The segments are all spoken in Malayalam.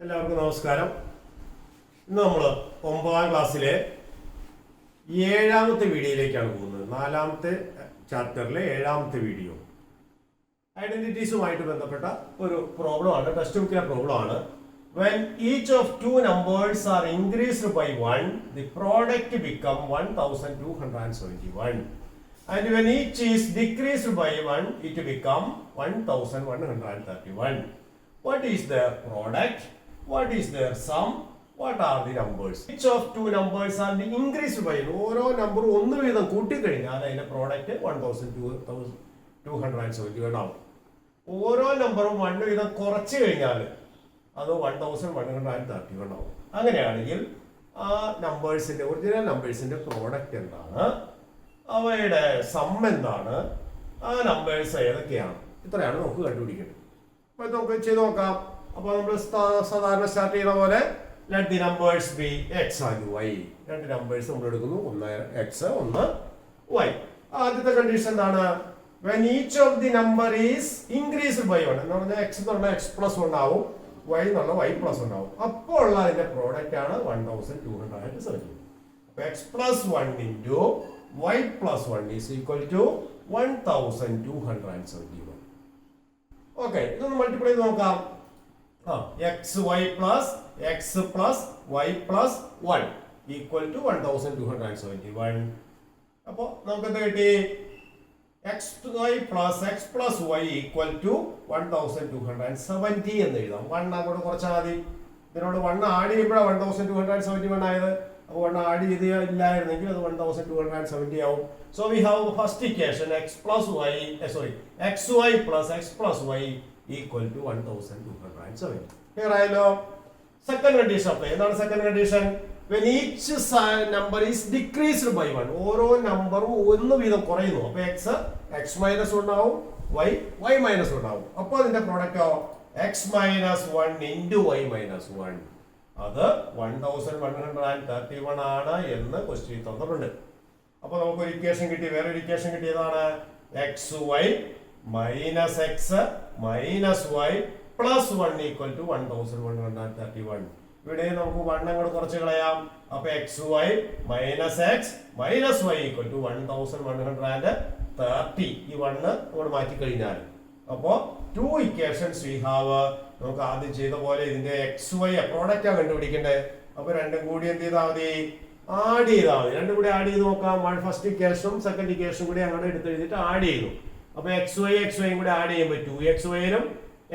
എല്ലാവർക്കും നമസ്കാരം. ഇന്ന് നമ്മൾ 9ാം ക്ലാസ്സിലെ 7ാമത്തെ വീഡിയോയിലേക്കാണ് പോകുന്നത്. 4ാമത്തെ ചാപ്റ്ററിലെ 7ാമത്തെ വീഡിയോ ഐഡന്റിറ്റീസുമായിട്ട് ബന്ധപ്പെട്ട ഒരു പ്രോബ്ലം ആണ്. ടെക്സ്റ്റ് ബുക്കിലെ പ്രോബ്ലം ആണ്. When each of two numbers are increased by 1, the product become 1271. And when each is decreased by 1, it become 1131. What is their product? What is their sum? What are the numbers? Each of two numbers are increased by 1. ഓരോ നമ്പർ ഒന്ന് വീതം കൂട്ടിക്കഴിഞ്ഞാൽ അതിന്റെ പ്രോഡക്റ്റ് 1271 ആവും. ഓരോ നമ്പറും 1 വീതം കുറച്ച് കഴിഞ്ഞാൽ അത് 1131 ആവും. അങ്ങനെയാണെങ്കിൽ ആ നമ്പേഴ്സിന്റെ ഒറിജിനൽ നമ്പേഴ്സിന്റെ പ്രോഡക്റ്റ് എന്താണ്, അവയുടെ സം എന്താണ്, ആ നമ്പേഴ്സ് ഏതൊക്കെയാണ്, ഇത്രയാണ് നമുക്ക് കണ്ടുപിടിക്കേണ്ടത്. അപ്പൊ നമുക്ക് ചെയ്ത് നോക്കാം. അപ്പൊ നമ്മൾ സാധാരണ സ്റ്റാർട്ട് ചെയ്യുന്ന പോലെ let the numbers be X and y. രണ്ട് നമ്പേഴ്സ് നമ്മൾ എടുക്കുന്നു, ഒന്ന് എക്സ് ഒന്ന് വൈ. ആദ്യത്തെ കണ്ടീഷൻ എന്താണ്? when each of the number is increased by 1 എന്ന് പറഞ്ഞാൽ എക്സ് എന്ന് പറഞ്ഞാൽ എക്സ് പ്ലസ് 1 ആവും, വൈ എന്നുള്ള വൈ പ്ലസ് 1 ആവും. അപ്പോൾ ഉള്ള അതിന്റെ പ്രോഡക്റ്റ് ആണ് 1270. അപ്പൊ x plus 1 into y plus 1 is equal to 1271. Okay, ഇതൊന്ന് മൾട്ടിപ്ലൈ ചെയ്ത് നോക്കാം. X Y plus X plus y plus 1 equal to 1271. അപ്പോ നമുക്ക് എന്ത് കിട്ടി? X Y plus X plus Y equal to 1270 എന്ന് എഴുതാം. 1 അങ്ങോട്ട് കുറച്ചാൽ മതി. ഇതിനോട് 1 ആഡ് ചെയ്യുമ്പോഴാണ് 1271 ആയത്. അപ്പോൾ 1 ആഡ് ചെയ്ത് ഇല്ലായിരുന്നെങ്കിൽ അത് 1270 ആവും. So we have first equation X plus Y X Y plus X plus Y equal to 1270. Clear ആയല്ലോ? Second condition apply. എന്താണ് second condition? when each number is decreased by 1, ഓരോ നമ്പറും ഒന്ന് വീതം കുറയുന്നു. അപ്പൊ എക്സ് എക്സ് മൈനസ് 1 ആവും, വൈ വൈ മൈനസ് 1 ആവും. അപ്പൊ അതിന്റെ പ്രോഡക്റ്റോ X minus 1 into Y minus 1. അത് 1131 ആണ് എന്ന് ക്വസ്റ്റ്യൻ തന്നിട്ടുണ്ട്. അപ്പൊ നമുക്ക് ഒരു ഇക്വേഷൻ കിട്ടി, വേറൊരു ഇക്വേഷൻ കിട്ടിയതാണ് x y minus x minus y plus 1 equal to 1131. ഇവിടെ നമുക്ക് 1 അങ്ങോട്ട് കുറച്ച് കളയാം. അപ്പൊ x y minus x minus y equal to 1130. ഈ 1 അങ്ങോട്ട് മാറ്റി കഴിഞ്ഞാൽ അപ്പോ 2 ഇക്വേഷൻസ് വി ഹാവ്. നമുക്ക് ആദ്യം ചെയ്ത പോലെ ഇതിന്റെ എക്സ് വൈ പ്രോഡക്റ്റ് ആണ് കണ്ടുപിടിക്കേണ്ടത്. അപ്പൊ രണ്ടും കൂടി എന്ത് ചെയ്താൽ മതി? ആഡ് ചെയ്താൽ മതി. രണ്ടും കൂടി ആഡ് ചെയ്ത് നോക്കാം. ഫസ്റ്റ് ഇക്വേഷനും സെക്കൻഡ് ഇക്വേഷനും കൂടി അങ്ങോട്ട് എടുത്ത് എഴുതിയിട്ട് ആഡ് ചെയ്തു. അപ്പൊ എക്സ് വൈയും കൂടി ആഡ് ചെയ്യുമ്പോൾ 2xy-നും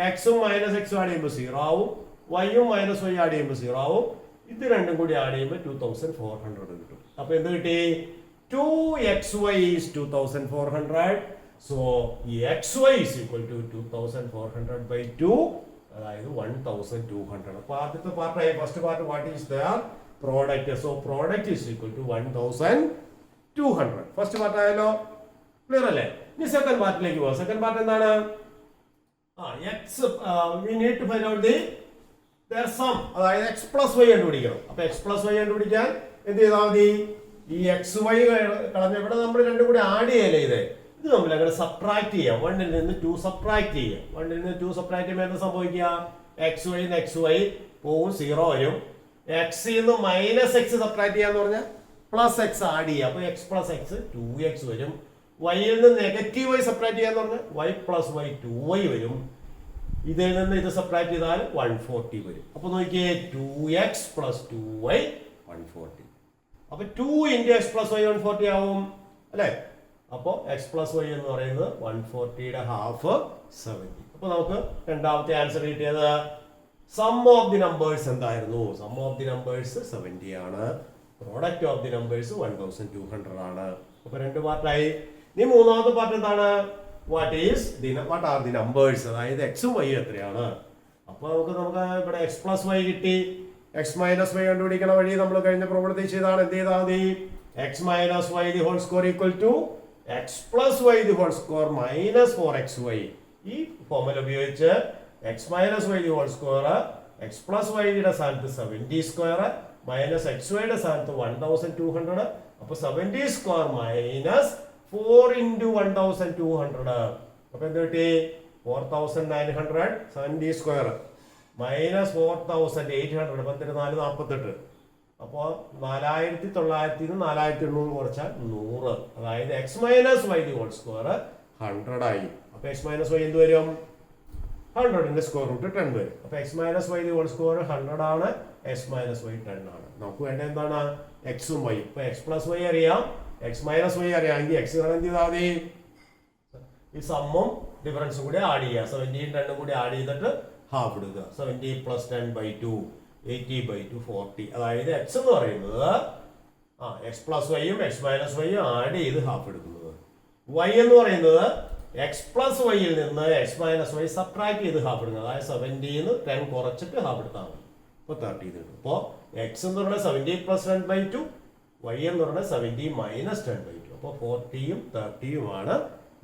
എക്സും മൈനസ് എക്സും ആഡ് ചെയ്യുമ്പോൾ 0 ആവും, വൈയും മൈനസ് വൈ ആഡ് ചെയ്യുമ്പോൾ 0 ആവും. ഇത് രണ്ടും കൂടി ആഡ് ചെയ്യുമ്പോൾ 2400 കിട്ടും. അപ്പൊ എന്ത് കിട്ടി? 2xy is 2400. സോ ഈ xy is equal to 2400 by 2, അതായത് 1200. അപ്പൊ ആദ്യത്തെ പാർട്ടായി. First part what is the product? So product is equal to 1200. First part ആയല്ലോ, ക്ലിയർ അല്ലേ? ഇനി സെക്കൻഡ് പാർട്ടിലേക്ക് പോവാം. സെക്കൻഡ് പാർട്ട് എന്താണ്? X we need to find out the their sum, അതായത് എക്സ് പ്ലസ് വൈ കണ്ടുപിടിക്കണം. അപ്പൊ എക്സ് പ്ലസ് വൈ കണ്ടുപിടിക്കാൻ എന്ത് ചെയ്താൽ മതി? ഈ എക്സ് വൈ കളഞ്ഞ ഇവിടെ നമ്മൾ രണ്ടും കൂടി ആഡ് ചെയ്യല്ലേ ഇത് നമ്മൾ അങ്ങനെ സബ്ട്രാക്ട് ചെയ്യാം. 1ൽ നിന്ന് 2 സബ്ട്രാക്ട് ചെയ്യാം. 1ൽ നിന്ന് 2 സബ്ട്രാക്ട് ചെയ്യുമ്പോൾ എന്താ സംഭവിക്കുക? എക്സ് വൈ എക്സ് വൈ പോവും, 0 വരും. എക്സിൽ നിന്ന് മൈനസ് എക്സ് സബ്ട്രാക്ട് ചെയ്യാന്ന് പറഞ്ഞാൽ പ്ലസ് എക്സ് ആഡ് ചെയ്യാം. അപ്പൊ എക്സ് പ്ലസ് എക്സ് 2x വരും. വൈയിൽ നിന്ന് നെഗറ്റീവ് വൈ സബ്ട്രാക്ട് ചെയ്യാന്ന് പറഞ്ഞാൽ വൈ പ്ലസ് വൈ 2y വരും. ഇതിൽ നിന്ന് ഇത് സബ്ട്രാക്ട് ചെയ്താൽ 140 വരും. അപ്പൊ നോക്കിയേ 2x പ്ലസ് 2y 140. അപ്പൊ 2 ഇൻറ്റു എക്സ് പ്ലസ് വൈ 140 ആവും അല്ലെ? അപ്പൊ എക്സ് പ്ലസ് വൈ എന്ന് പറയുന്നത് 140യുടെ ഹാഫ് 70. അപ്പൊ നമുക്ക് രണ്ടാമത്തെ ആൻസർ കിട്ടിയത് സം ഓഫ് ദി നമ്പേഴ്സ് എന്തായിരുന്നു? സം ഓഫ് ദി നമ്പേഴ്സ് 70 ആണ്. പ്രോഡക്റ്റ് ഓഫ് ദി നമ്പേഴ്സ് 1200 ആണ്. അപ്പൊ 2 പാർട്ടായി. ഇനി മൂന്നാമത്തെ പാർട്ട് എന്താണ്? what are the numbers, അതായത് എക്സും വൈയും എത്രയാണ്? അപ്പൊ നമുക്ക് ഇവിടെ എക്സ് പ്ലസ് വൈ കിട്ടി. എക്സ് മൈനസ് വൈ കണ്ടുപിടിക്കണ വഴി നമ്മൾ കഴിഞ്ഞ പ്രോബ്ലത്തിൽ ചെയ്താണ്. എന്ത് ചെയ്താൽ മതി? X minus Y the whole square equal to X plus Y the whole square minus 4xy. ഈ ഫോർമുല ഉപയോഗിച്ച് X minus Y the whole square X plus വൈയുടെ സ്ഥാനത്ത് 70 സ്ക്വയർ മൈനസ് എക്സ് വൈയുടെ സ്ഥാനത്ത് 1200. അപ്പൊ 70 സ്ക്വയർ മൈനസ് 4 into 1200. അപ്പൊ എന്ത് കിട്ടി? 4900. 70 സ്ക്വയർ മൈനസ് 4800 448. അപ്പോൾ 4900 4800 കുറച്ചാൽ 100. അതായത് x minus Y the whole square 100 ആയി. അപ്പൊ എക്സ് മൈനസ് വൈ എന്ത് വരും? 100ന്റെ സ്ക്വയർ റൂട്ട് 10 വരും. അപ്പൊ x minus Y the whole square 100 ആണ്, എക്സ് മൈനസ് വൈ 10 ആണ്. നമുക്ക് വേണ്ട എന്താണ്? എക്സും വൈ. ഇപ്പൊ എക്സ് പ്ലസ് വൈ അറിയാം, എക്സ് മൈനസ് വൈ അറിയാമെങ്കിൽ എക്സ് എന്ത് ചെയ്താൽ മതി? ഈ സമ്മും ഡിഫറൻസും കൂടി ആഡ് ചെയ്യുക. 17 10 കൂടി ആഡ് ചെയ്തിട്ട് ഹാഫ് എടുക്കുക. 70 പ്ലസ് 10/2 80/2 40. അതായത് എക്സ് എന്ന് പറയുന്നത് എക്സ് പ്ലസ് വൈയും എക്സ് മൈനസ് വൈയും ആഡ് ചെയ്ത് ഹാഫ് എടുക്കുന്നത്. വൈ എന്ന് പറയുന്നത് എക്സ് പ്ലസ് വൈയിൽ നിന്ന് എക്സ് മൈനസ് വൈ സബ്ട്രാക്ട് ചെയ്ത് ഹാഫ് എടുക്കുന്നത്. അതായത് 70 10 കുറച്ചിട്ട് ഹാഫ് എടുത്താൽ മതി. ഇപ്പോൾ 30 കിട്ടും. അപ്പോൾ എക്സ് എന്ന് പറയുന്നത് 70 പ്ലസ് 10/2, വൈ എന്ന് പറയുന്നത് 70 മൈനസ് 10/2. അപ്പോൾ 40യും 30യുമാണ്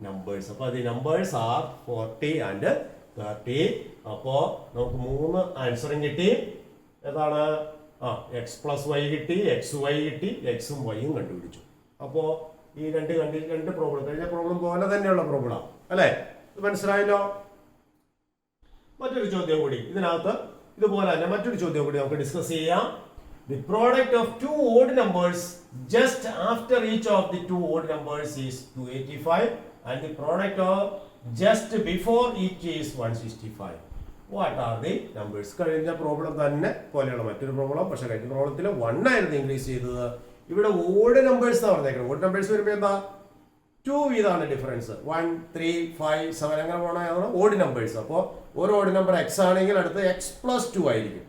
നമ്പേഴ്സ്. അപ്പോൾ അത് നമ്പേഴ്സ് ആർ 40 ആൻഡ് 30. അപ്പോൾ നമുക്ക് 3 ആൻസറും കിട്ടി. ഏതാണ്? എക്സ് പ്ലസ് വൈ കിട്ടി, എക്സ് വൈ കിട്ടി, എക്സും വൈയും കണ്ടുപിടിച്ചു. അപ്പോൾ ഈ രണ്ട് പ്രോബ്ലം കഴിഞ്ഞ പ്രോബ്ലം പോലെ തന്നെയുള്ള പ്രോബ്ലം അല്ലേ? ഇത് മനസ്സിലായല്ലോ? മറ്റൊരു ചോദ്യം കൂടി ഇതിനകത്ത് ഇതുപോലെ തന്നെ മറ്റൊരു ചോദ്യം കൂടി നമുക്ക് ഡിസ്കസ് ചെയ്യാം. The product of two odd numbers just after each of the two odd numbers is 285 and the product of just before each is 165. What are the numbers? കഴിഞ്ഞ പ്രോബ്ലം തന്നെ പോലെയുള്ള മറ്റൊരു പ്രോബ്ലം. പക്ഷെ കഴിഞ്ഞ പ്രോബ്ലത്തിൽ 1 ആയിരുന്നു ഇൻക്രീസ് ചെയ്തത്. ഇവിടെ ഓഡ് നമ്പേഴ്സ് പറഞ്ഞേക്കുന്നത്. ഓഡ് നമ്പേഴ്സ് വരുമ്പോൾ എന്താ? 2 ഇതാണ് ഡിഫറൻസ്. 1 3 5 7 അങ്ങനെ പോകണം. Odd numbers. അപ്പോൾ ഒരു ഓഡ് നമ്പർ എക്സ് ആണെങ്കിൽ അടുത്ത് എക്സ് പ്ലസ് 2 ആയിരിക്കും.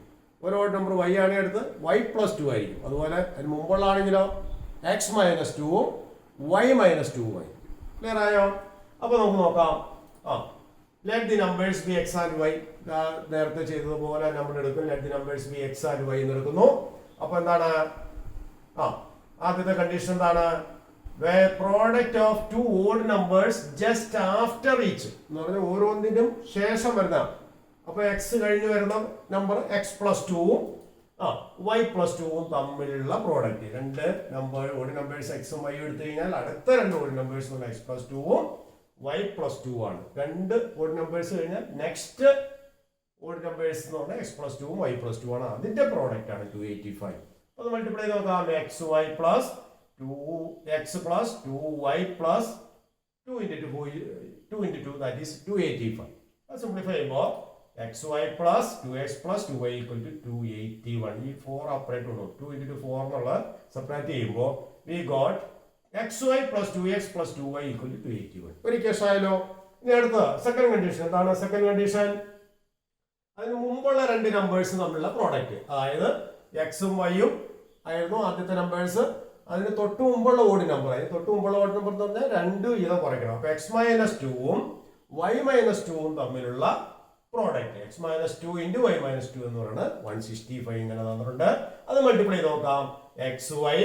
ഒരു ഓഡ് നമ്പർ വൈ ആണെങ്കിൽ അടുത്ത് വൈ പ്ലസ് 2 ആയിരിക്കും. അതുപോലെ അതിന് മുമ്പുള്ളതാണെങ്കിലോ എക്സ് മൈനസ് 2ഉം വൈ മൈനസ് 2ഉം ആയിരിക്കും. ക്ലിയർ ആയോ? അപ്പോൾ നമുക്ക് നോക്കാം. Let the numbers be X and Y. നേരത്തെ ചെയ്തതുപോലെ നമ്മൾ എടുക്കും. Let the numbers be X and Y എന്ന് എടുക്കുന്നു. അപ്പോൾ എന്താണ്? ആദ്യത്തെ കണ്ടീഷൻ എന്താണ്? Product of two odd numbers just after each എന്ന് പറഞ്ഞാൽ ഓരോന്നിനും ശേഷം വരുന്ന. അപ്പൊ എക്സ് കഴിഞ്ഞ് വരുന്ന നമ്പർ എക്സ് പ്ലസ് 2ഉം വൈ പ്ലസ് 2ഉം തമ്മിലുള്ള പ്രോഡക്റ്റ്. രണ്ട് നമ്പർ ഓഡ് നമ്പേഴ്സ് എക്സും വൈ എടുത്തു കഴിഞ്ഞാൽ അടുത്ത രണ്ട് ഓഡ് നമ്പേഴ്സ് എക്സ് പ്ലസ് 2ഉം വൈ പ്ലസ് 2 ആണ്. രണ്ട് ഓഡ് നമ്പേഴ്സ് കഴിഞ്ഞാൽ നെക്സ്റ്റ് ഓഡ് നമ്പേഴ്സ് എന്ന് പറഞ്ഞാൽ എക്സ് പ്ലസ് 2ഉം വൈ പ്ലസ് 2 ആണ്. അതിന്റെ പ്രോഡക്റ്റ് ആണ് 285. അപ്പൊ മൾട്ടിപ്ലൈ നോക്കാം. X Y plus 2x plus 2y plus 2 into 2 that is 285. Simplify more. xy plus 2x plus 2y equal to 281. ഈ 4 അപ്പറേറ്റ് ഉള്ളൂ. 2 into 4 എന്നുള്ള സെപ്പറേറ്റ് ചെയ്യുമ്പോൾ we got xy plus 2x plus 2y equal to 281. ഒരു കേസ് ആയല്ലോ. ഇനി അടുത്ത സെക്കൻഡ് കണ്ടീഷൻ എന്താണ്? സെക്കൻഡ് കണ്ടീഷൻ അതിന് മുമ്പുള്ള രണ്ട് നമ്പേഴ്സ് തമ്മിലുള്ള പ്രോഡക്റ്റ്. അതായത് എക്സും വൈയും ആയിരുന്നു ആദ്യത്തെ നമ്പേഴ്സ്. അതിന് തൊട്ട് മുമ്പുള്ള ഓഡ് നമ്പർ. അതിന് തൊട്ട് മുമ്പുള്ള ഓഡ് നമ്പർ എന്ന് പറഞ്ഞാൽ 2 വീതം കുറയ്ക്കണം. അപ്പൊ എക്സ് മൈനസ് 2ഉം വൈ മൈനസ് 2ഉം തമ്മിലുള്ള product x minus 2 into Y minus 2 എന്ന് പറയുന്നത് 165 ഇങ്ങനെ തന്നിട്ടുണ്ട്. അത് മൾട്ടിപ്ലൈ നോക്കാം. X y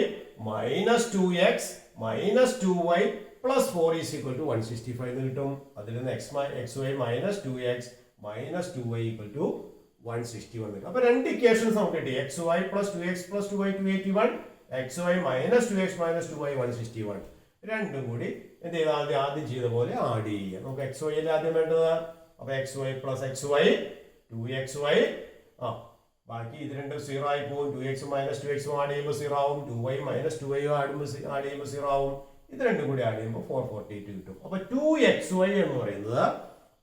minus 2x minus 2y plus 4 is equal to 165 എന്ന് കിട്ടും. അതിൽ നിന്ന് x y minus 2x minus 2y equal to 161 കിട്ടും. അപ്പൊ രണ്ട് ഇക്വേഷൻസ് നമുക്ക് കിട്ടി. X Y plus 2x plus 2y 281, x y minus 2x minus 2y 161. രണ്ടും കൂടി എന്ത് ചെയ്താൽ ആദ്യം ചെയ്ത പോലെ ആഡ് ചെയ്യുക. നമുക്ക് എക്സ് വൈയിൽ ആദ്യം വേണ്ടത്. അപ്പൊ x Y plus x y 2xy. ബാക്കി ഇത് രണ്ടും 0 ആയി പോകും. 2x മൈനസ് 2x ആഡ് ചെയ്യുമ്പോൾ 0 ആവും. 2y മൈനസ് 2y ആഡ് ചെയ്യുമ്പോൾ 0 ആവും. ഇത് രണ്ടും കൂടി ആഡ് ചെയ്യുമ്പോൾ 442 കിട്ടും. അപ്പൊ 2xy എന്ന് പറയുന്നത്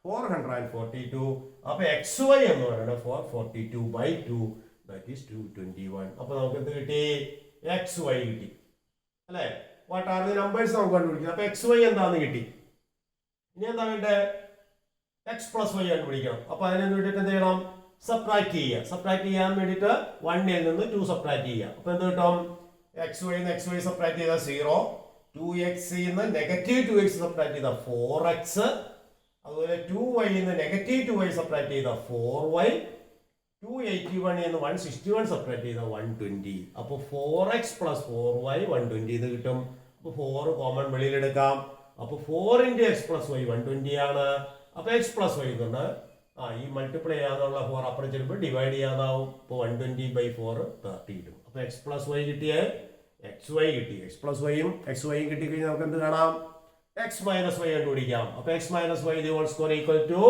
442. അപ്പൊ xy എന്ന് പറയുന്നത് 442/2 that is 221. അപ്പൊ നമുക്ക് എന്ത് കിട്ടി? xy കിട്ടി അല്ലെ? വാട്ട് ആർ ദി നമ്പേഴ്സ് നമുക്ക് കണ്ടുപിടിക്കണം. അപ്പൊ xy എന്താന്ന് കിട്ടി. ഇനി എന്താ വേണ്ടേ? x പ്ലസ് വൈ കണ്ടുപിടിക്കണം. അപ്പൊ അതിന് വേണ്ടിയിട്ട് എന്ത് ചെയ്യണം? സബ്ട്രാക്ട് ചെയ്യുക. സബ്ട്രാക്ട് ചെയ്യാൻ വേണ്ടിയിട്ട് 1ൽ നിന്ന് 2 സബ്ട്രാക്ട് ചെയ്യുക. അപ്പൊ എന്ത് കിട്ടും? xy സബ്ട്രാക്ട് ചെയ്താൽ 0, 2x നിന്ന് നെഗറ്റീവ് 2x സബ്ട്രാക്ട് ചെയ്താൽ 4x, അതുപോലെ 2y നിന്ന് നെഗറ്റീവ് 2y സബ്ട്രാക്ട് ചെയ്താൽ 4y, 281 എന്ന് 161 സബ്ട്രാക്ട് ചെയ്താൽ 120. അപ്പൊ 4x പ്ലസ് 4y 120 എന്ന് കിട്ടും. അപ്പൊ 4 കോമൺ വെളിയിൽ എടുക്കാം. അപ്പൊ 4 into x പ്ലസ് y 120 ആണ്. അപ്പൊ x പ്ലസ് y എന്ന് ഈ മൾട്ടിപ്ലൈ ചെയ്യാന്നുള്ള 4 അപ്പുറം ചെല്ലുമ്പോൾ ഡിവൈഡ് ചെയ്യാതാവും. ഇപ്പൊ 120/4 30 കിട്ടും. അപ്പൊ x പ്ലസ് y കിട്ടിയ xy കിട്ടി. x പ്ലസ് വൈയും എക്സ് വൈയും കിട്ടിക്കഴിഞ്ഞാൽ നമുക്ക് എന്ത് കാണാം? x മൈനസ് വൈ കണ്ടുപിടിക്കാം. അപ്പൊ x minus Y the whole square equal to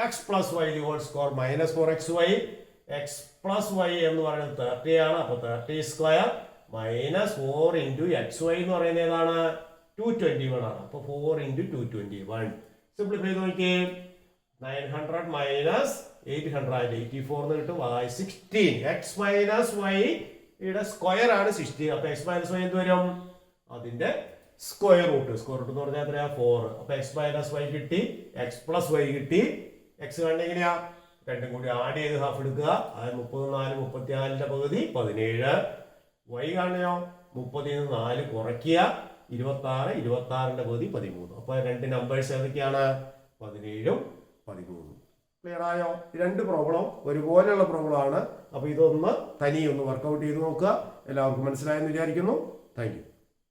X plus y whole square minus 4xy. X plus y എന്ന് പറയുന്നത് 30 ആണ്. അപ്പൊ 30 square minus 4 into x y എന്ന് പറയുന്നത് ഏതാണ്? 221 ആണ്. അപ്പൊ 4 ഇൻറ്റു 221 സിംപ്ലിഫൈ ചെയ്ത് നോക്കിയേ. 900 മൈനസ് 884 എന്ന് കിട്ടും. y 16. എക്സ് മൈനസ് വൈ യുടെ സ്ക്വയർ ആണ് 16. അപ്പൊ എക്സ് മൈനസ് വൈ എന്ത് വരും? അതിന്റെ സ്ക്വയർ റൂട്ട്. സ്ക്വയർ റൂട്ട് എന്ന് പറഞ്ഞാൽ എത്രയാ? 4. അപ്പൊ എക്സ് മൈനസ് വൈ കിട്ടി, എക്സ് പ്ലസ് വൈ കിട്ടി. എക്സ് കണ്ട എങ്ങനെയാ? രണ്ടും കൂടി ആഡ് ചെയ്ത് ഹാഫ് എടുക്കുക. അത് 34 34ന്റെ പകുതി 17. വൈ കാണയോ? 30 നിന്ന് 4 കുറയ്ക്കുക 26 26ന്റെ പകുതി 13. അപ്പൊ രണ്ട് നമ്പേഴ്സ് ഏതൊക്കെയാണ്? 17ഉം 13. ക്ലിയർ ആയോ? രണ്ട് പ്രോബ്ലം ഒരുപോലെയുള്ള പ്രോബ്ലം ആണ്. അപ്പൊ ഇതൊന്ന് തനിയൊന്ന് വർക്കൗട്ട് ചെയ്ത് നോക്കുക. എല്ലാവർക്കും മനസ്സിലായെന്ന് വിചാരിക്കുന്നു. Thank you.